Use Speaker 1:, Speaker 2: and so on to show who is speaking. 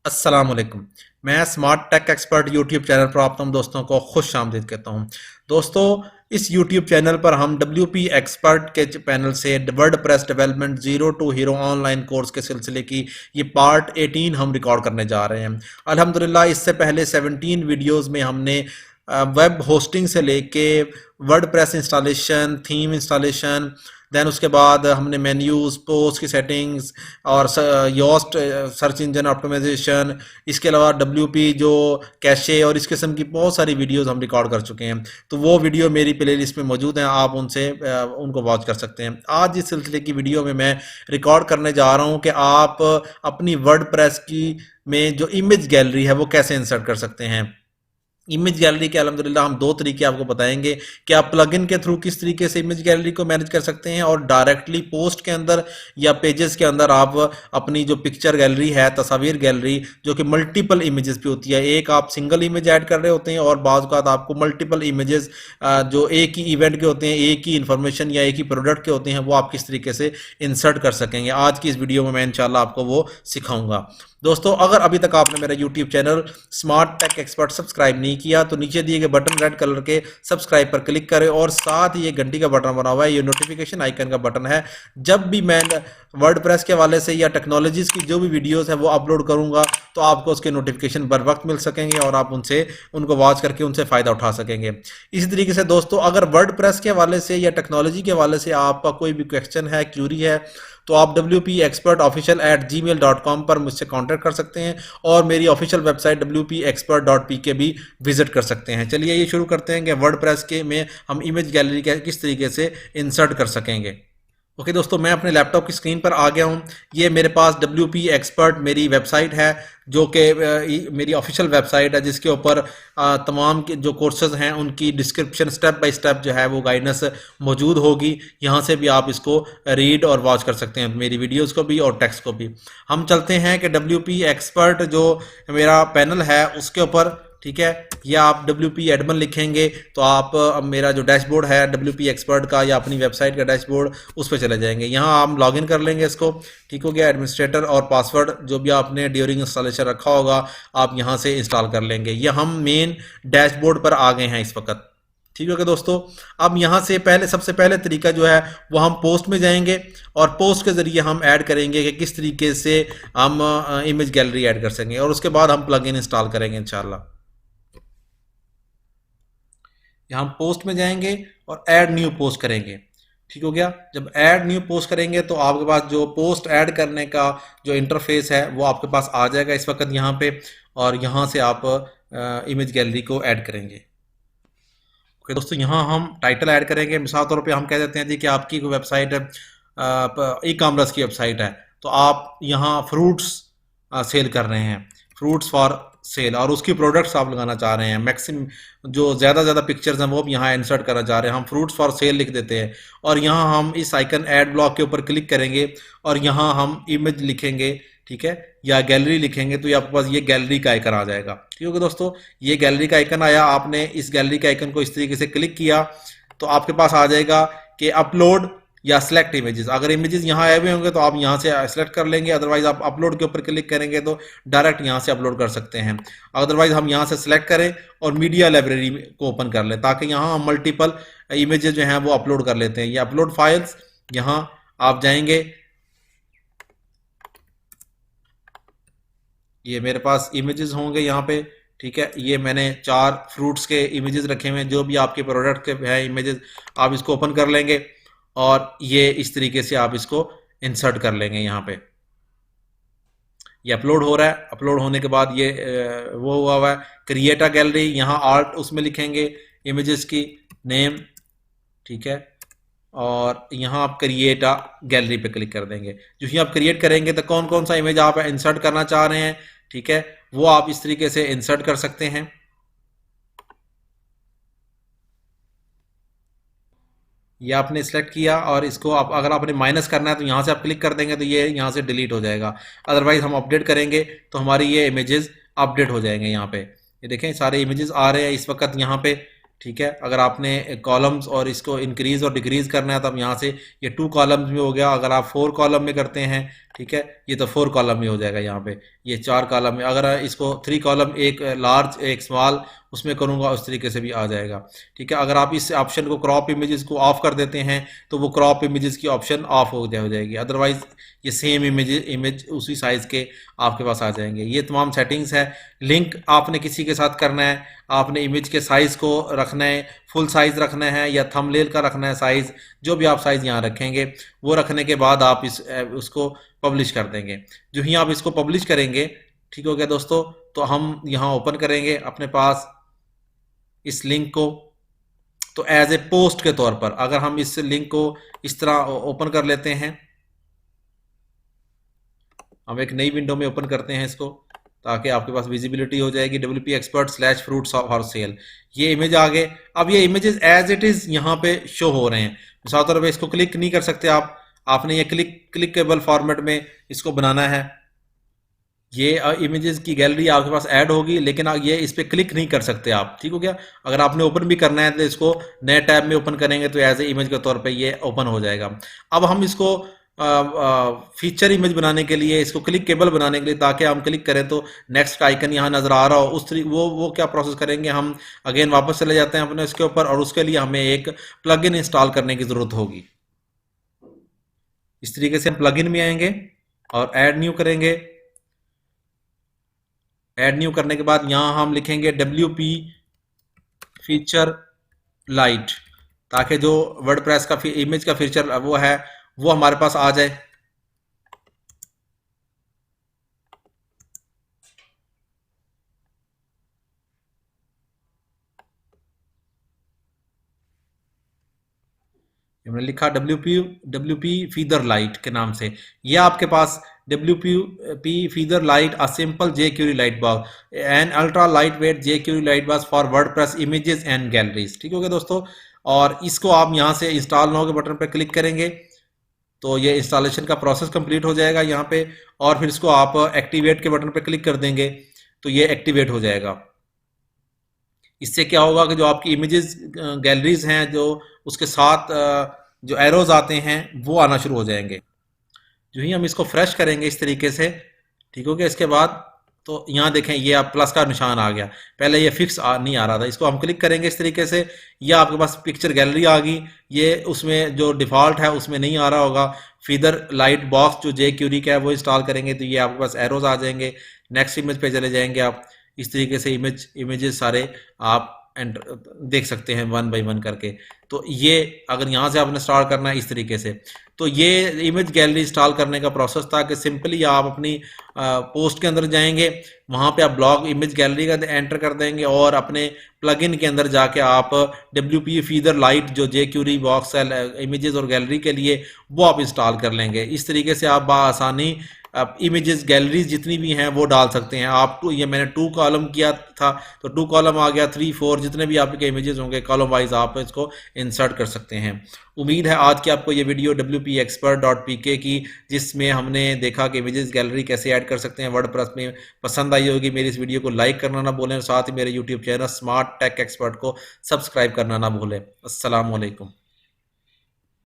Speaker 1: अस्सलाम वालेकुम। मैं smart tech expert YouTube channel पर आप तमाम दोस्तों को खुश आमदीद कहता हूं। दोस्तों, इस यूट्यूब चैनल पर हम WP एक्सपर्ट के पैनल से WordPress development zero to hero online course के सिलसिले की ये पार्ट 18 हम रिकॉर्ड करने जा रहे हैं। अल्हम्दुलिल्लाह इससे पहले 17 वीडियोस में हमने वेब होस्टिंग से लेके WordPress installation, theme installation, then उसके बाद हमने मेन्यूज, पोस्ट की सेटिंग्स और योस्ट सर्च इंजन ऑप्टिमाइजेशन, इसके अलावा WP जो कैशे और इस किस्म की बहुत सारी वीडियोस हम रिकॉर्ड कर चुके हैं। तो वो वीडियो मेरी प्लेलिस्ट में मौजूद हैं, आप उनको वॉच कर सकते हैं। आज इस सिलसिले की वीडियो में मैं रिकॉर्ड करने जा रहा हूं कि आप अपनी वर्डप्रेस की में जो इमेज गैलरी है वो कैसे इंसर्ट कर सकते हैं। इमेज गैलरी के अल्हम्दुलिल्लाह हम दो तरीके आपको बताएंगे कि आप प्लगइन के थ्रू किस तरीके से इमेज गैलरी को मैनेज कर सकते हैं और डायरेक्टली पोस्ट के अंदर या पेजेस के अंदर आप अपनी जो पिक्चर गैलरी है, तस्वीर गैलरी जो कि मल्टीपल इमेजेस पे होती है, एक आप सिंगल इमेज ऐड कर रहे होते हैं और बाज़ औक़ात आपको मल्टीपल इमेजेस जो एक ही इवेंट के होते हैं, एक ही इंफॉर्मेशन या एक ही प्रोडक्ट के होते हैं, वो आप किस तरीके से इंसर्ट कर सकेंगे। आज की इस वीडियो में मैं इंशाल्लाह आपको वो सिखाऊंगा। दोस्तों, अगर अभी तक आपने मेरा YouTube channel smart tech expert subscribe नहीं किया तो नीचे दिए गए बटन रेड कलर के सब्सक्राइब पर क्लिक करें और साथ ही ये घंटी का बटन बना हुआ है, ये नोटिफिकेशन आइकन का बटन है। जब भी मैं वर्डप्रेस के हवाले से या टेक्नोलॉजीज की जो भी वीडियोस है वो अपलोड करूंगा तो आपको उसके नोटिफिकेशन बर वक्त मिल सकेंगे और आप उनको वॉच करके उनसे फ़ायदा उठा सकेंगे। इसी तरीके से दोस्तों, अगर वर्डप्रेस के हवाले से या टेक्नोलॉजी के हवाले से आपका कोई भी क्वेश्चन है, क्यूरी है, तो आप wpexpertofficial@gmail.com पर मुझसे कांटेक्ट कर सकते हैं और मेरी ऑफिशियल वेबसाइट wpexpert.pk भी विजिट कर सकते हैं। चलिए ये शुरू करते हैं कि वर्डप्रेस के में हम इमेज गैलरी किस तरीके से इंसर्ट कर सकेंगे। ओके दोस्तों, मैं अपने लैपटॉप की स्क्रीन पर आ गया हूँ। ये मेरे पास WP एक्सपर्ट मेरी वेबसाइट है जो कि मेरी ऑफिशियल वेबसाइट है, जिसके ऊपर तमाम के जो कोर्सेज हैं उनकी डिस्क्रिप्शन स्टेप बाय स्टेप जो है वो गाइडेंस मौजूद होगी। यहाँ से भी आप इसको रीड और वॉच कर सकते हैं, मेरी वीडियोस को भी और टेक्स्ट को भी। हम चलते हैं कि WP एक्सपर्ट जो मेरा पैनल है उसके ऊपर, ठीक है, या आप WP एडमिन लिखेंगे तो आप मेरा जो डैशबोर्ड है WP एक्सपर्ट का या अपनी वेबसाइट का डैशबोर्ड उस पर चले जाएंगे। यहाँ हम लॉगिन कर लेंगे इसको, ठीक हो गया। एडमिनिस्ट्रेटर और पासवर्ड जो भी आपने ड्यूरिंग इंस्टॉलेशन रखा होगा आप यहाँ से इंस्टॉल कर लेंगे। ये हम मेन डैशबोर्ड पर आ गए हैं इस वक्त, ठीक है दोस्तों। अब यहाँ से सबसे पहले तरीका जो है वो हम पोस्ट में जाएंगे और पोस्ट के जरिए हम ऐड करेंगे कि किस तरीके से हम इमेज गैलरी ऐड कर सकेंगे और उसके बाद हम प्लगइन इंस्टॉल करेंगे इंशाल्लाह। यहाँ हम पोस्ट में जाएंगे और ऐड न्यू पोस्ट करेंगे, ठीक हो गया। जब ऐड न्यू पोस्ट करेंगे तो आपके पास जो पोस्ट ऐड करने का जो इंटरफेस है वो आपके पास आ जाएगा इस वक्त यहाँ पे, और यहाँ से आप इमेज गैलरी को ऐड करेंगे। ओके दोस्तों, यहाँ हम टाइटल ऐड करेंगे। मिसाल तौर पे हम कह देते हैं जी कि आपकी कोई वेबसाइट ई कॉमर्स की वेबसाइट है, तो आप यहाँ फ्रूट्स सेल कर रहे हैं, फ्रूट्स फॉर सेल, और उसकी प्रोडक्ट्स आप लगाना चाह रहे हैं, मैक्सिमम जो ज़्यादा पिक्चर्स हैं वो भी यहाँ इंसर्ट करना चाह रहे हैं, हम फ्रूट्स फॉर सेल लिख देते हैं और यहाँ हम इस आइकन ऐड ब्लॉक के ऊपर क्लिक करेंगे और यहाँ हम इमेज लिखेंगे, ठीक है, या गैलरी लिखेंगे तो ये आपके पास ये गैलरी का आइकन आ जाएगा। ठीक है दोस्तों, ये गैलरी का आइकन आया, आपने इस गैलरी के आइकन को इस तरीके से क्लिक किया तो आपके पास आ जाएगा कि अपलोड या सिलेक्ट इमेजेस। अगर इमेजेस यहाँ आए हुए होंगे तो आप यहाँ से सिलेक्ट कर लेंगे, अदरवाइज आप अपलोड के ऊपर क्लिक करेंगे तो डायरेक्ट यहाँ से अपलोड कर सकते हैं। अदरवाइज हम यहाँ से सिलेक्ट करें और मीडिया लाइब्रेरी को ओपन कर लें ताकि यहाँ हम मल्टीपल इमेजेस जो हैं वो अपलोड कर लेते हैं। ये अपलोड फाइल्स, यहाँ आप जाएंगे, ये मेरे पास इमेजेस होंगे यहाँ पे, ठीक है। ये मैंने 4 फ्रूट्स के इमेजेस रखे हुए हैं, जो भी आपके प्रोडक्ट के हैं इमेजेस आप इसको ओपन कर लेंगे और ये इस तरीके से आप इसको इंसर्ट कर लेंगे। यहाँ पे ये अपलोड हो रहा है, अपलोड होने के बाद ये वो हुआ है क्रिएट अ गैलरी, यहाँ आर्ट उसमें लिखेंगे इमेजेस की नेम, ठीक है, और यहाँ आप क्रिएट अ गैलरी पे क्लिक कर देंगे। जो ही आप क्रिएट करेंगे तो कौन कौन सा इमेज आप इंसर्ट करना चाह रहे हैं, ठीक है, वो आप इस तरीके से इंसर्ट कर सकते हैं। ये आपने सेलेक्ट किया और इसको आप अगर आपने माइनस करना है तो यहाँ से आप क्लिक कर देंगे तो ये यहाँ से डिलीट हो जाएगा। अदरवाइज हम अपडेट करेंगे तो हमारी ये इमेजेस अपडेट हो जाएंगे। यहाँ पे ये देखें सारे इमेजेस आ रहे हैं इस वक्त यहाँ पे, ठीक है। अगर आपने कॉलम्स और इसको इंक्रीज और डिक्रीज करना है तो अब यहाँ से ये 2 कॉलम्स में हो गया, अगर आप 4 कॉलम में करते हैं, ठीक है, ये तो 4 कॉलम में हो जाएगा यहाँ पे, ये 4 कॉलम में। अगर इसको 3 कॉलम, एक लार्ज एक स्मॉल उसमें करूँगा, उस तरीके से भी आ जाएगा। ठीक है, अगर आप इस ऑप्शन को क्रॉप इमेजेस को ऑफ कर देते हैं तो वो क्रॉप इमेजेस की ऑप्शन ऑफ हो जाएगी, अदरवाइज ये सेम इमेज उसी साइज के आपके पास आ जाएंगे। ये तमाम सेटिंग्स है। लिंक आपने किसी के साथ करना है, आपने इमेज के साइज को रखना है, फुल साइज रखना है या थंबनेल का रखना है साइज, जो भी आप साइज यहाँ रखेंगे वो रखने के बाद आप उसको पब्लिश कर देंगे। जो ही आप इसको पब्लिश करेंगे, ठीक हो गया दोस्तों, तो हम यहाँ ओपन करेंगे अपने पास इस लिंक को। तो एज ए पोस्ट के तौर पर अगर हम इस लिंक को इस तरह ओपन कर लेते हैं, हम एक नई विंडो में ओपन करते हैं इसको, ताकि आपके पास विजिबिलिटी हो जाएगी। WP Expert / fruits for sale, ये इमेज आ गए। अब ये इमेजेस एज इट इज यहाँ पे शो हो रहे हैं। मिसाल तौर पर इसको क्लिक नहीं कर सकते आप, आपने ये क्लिकेबल फॉर्मेट में इसको बनाना है। ये इमेजेस की गैलरी आपके पास ऐड होगी, लेकिन ये इस पर क्लिक नहीं कर सकते आप, ठीक हो गया। अगर आपने ओपन भी करना है तो इसको नए टैब में ओपन करेंगे तो एज ए इमेज के तौर पे ये ओपन हो जाएगा। अब हम इसको फीचर इमेज बनाने के लिए, इसको क्लिकेबल बनाने के लिए, ताकि हम क्लिक करें तो नेक्स्ट का आइकन यहाँ नजर आ रहा हो, उस वो क्या प्रोसेस करेंगे, हम अगेन वापस चले जाते हैं अपने इसके ऊपर, और उसके लिए हमें एक प्लगइन इंस्टॉल करने की जरूरत होगी। इस तरीके से हम प्लगइन में आएंगे और ऐड न्यू करेंगे। ऐड न्यू करने के बाद यहां हम लिखेंगे WP फीचर लाइट, ताकि जो वर्डप्रेस का इमेज का फीचर वो है वो हमारे पास आ जाए। हमने लिखा WP फीदर लाइट के नाम से। ये आपके पास WP feather light a simple jQuery light box and ultra light weight jQuery light box for WordPress images and galleries, ठीक हो गया दोस्तों। और इसको आप यहाँ से इंस्टॉल नाउ के बटन पर क्लिक करेंगे तो ये इंस्टॉलेशन का प्रोसेस कंप्लीट हो जाएगा यहाँ पे, और फिर इसको आप एक्टिवेट के बटन पर क्लिक कर देंगे तो ये एक्टिवेट हो जाएगा। इससे क्या होगा कि जो आपकी इमेजेस गैलरीज हैं, जो उसके साथ जो एरोज आते हैं वो आना शुरू हो जाएंगे। जो ही हम इसको फ्रेश करेंगे इस तरीके से, ठीक हो गया। इसके बाद तो यहाँ देखें ये आप प्लस का निशान आ गया, पहले ये फिक्स नहीं आ रहा था। इसको हम क्लिक करेंगे इस तरीके से, ये आपके पास पिक्चर गैलरी आ गई। ये उसमें जो डिफ़ॉल्ट है उसमें नहीं आ रहा होगा। फीदर लाइट बॉक्स जो jQuery का है वो इंस्टॉल करेंगे तो ये आपके पास एरोज आ जाएंगे। नेक्स्ट इमेज पे चले जाएंगे आप, इस तरीके से इमेजेस सारे आप देख सकते हैं 1 बाय 1 करके। तो ये अगर यहाँ से आपने स्टार्ट करना है इस तरीके से, तो ये इमेज गैलरी इंस्टॉल करने का प्रोसेस था कि सिंपली आप अपनी पोस्ट के अंदर जाएंगे, वहाँ पे आप ब्लॉग इमेज गैलरी का एंटर कर देंगे और अपने प्लगइन के अंदर जाके आप WP फीदर लाइट जो jQuery बॉक्स है इमेजेस और गैलरी के लिए वो आप इंस्टॉल कर लेंगे। इस तरीके से आप बआसानी आप इमेजेस गैलरीज जितनी भी हैं वो डाल सकते हैं। आप ये मैंने 2 कॉलम किया था तो 2 कॉलम आ गया, 3 4 जितने भी आपके इमेजेस होंगे कॉलम वाइज आप इसको इंसर्ट कर सकते हैं। उम्मीद है आज की आपको ये वीडियो WPExpert.pk की, जिसमें हमने देखा कि इमेजेस गैलरी कैसे ऐड कर सकते हैं वर्डप्रेस में, पसंद आई होगी। मेरी इस वीडियो को लाइक करना ना भूलें, साथ ही मेरे YouTube channel smart tech expert को सब्सक्राइब करना ना भूलें। अस्सलाम वालेकुम।